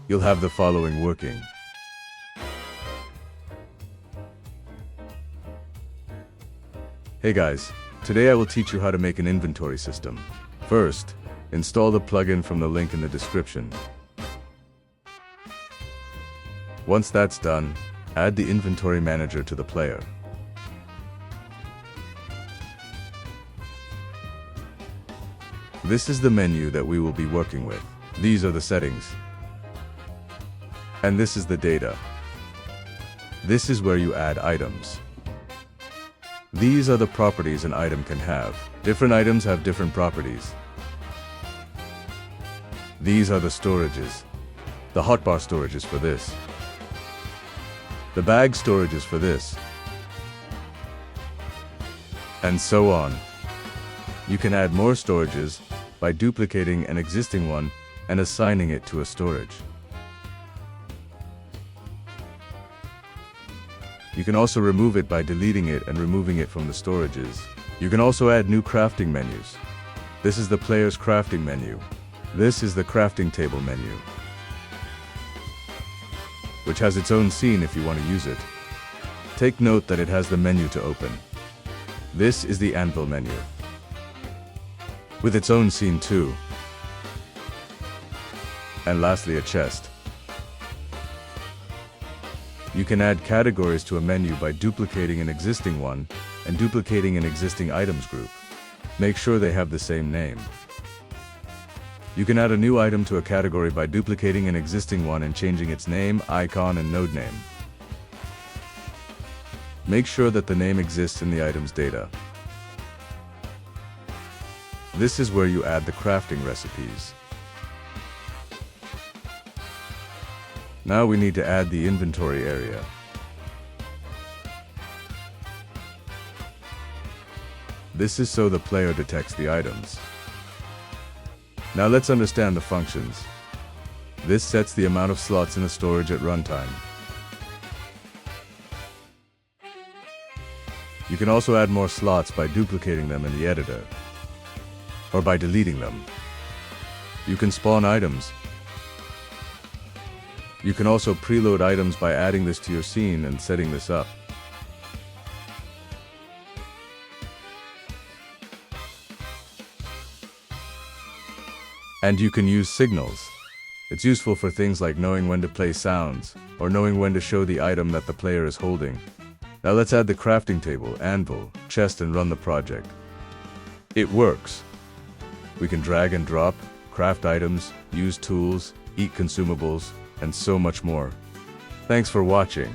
you'll have the following working. Hey guys, today I will teach you how to make an inventory system. First, install the plugin from the link in the description. Once that's done, add the inventory manager to the player. This is the menu that we will be working with. These are the settings. And this is the data. This is where you add items. These are the properties an item can have. Different items have different properties. These are the storages. The hotbar storage is for this. The bag storage is for this. And so on. You can add more storages by duplicating an existing one and assigning it to a storage. You can also remove it by deleting it and removing it from the storages. You can also add new crafting menus. This is the player's crafting menu. This is the crafting table menu, which has its own scene if you want to use it. Take note that it has the menu to open. This is the anvil menu, with its own scene too. And lastly, a chest. You can add categories to a menu by duplicating an existing one and duplicating an existing items group. Make sure they have the same name. You can add a new item to a category by duplicating an existing one and changing its name, icon, and node name. Make sure that the name exists in the item's data. This is where you add the crafting recipes. Now we need to add the inventory area. This is so the player detects the items. Now let's understand the functions. This sets the amount of slots in a storage at runtime. You can also add more slots by duplicating them in the editor, or by deleting them. You can spawn items. You can also preload items by adding this to your scene and setting this up. And you can use signals. It's useful for things like knowing when to play sounds, or knowing when to show the item that the player is holding. Now let's add the crafting table, anvil, chest, and run the project. It works. We can drag and drop, craft items, use tools, eat consumables, and so much more. Thanks for watching.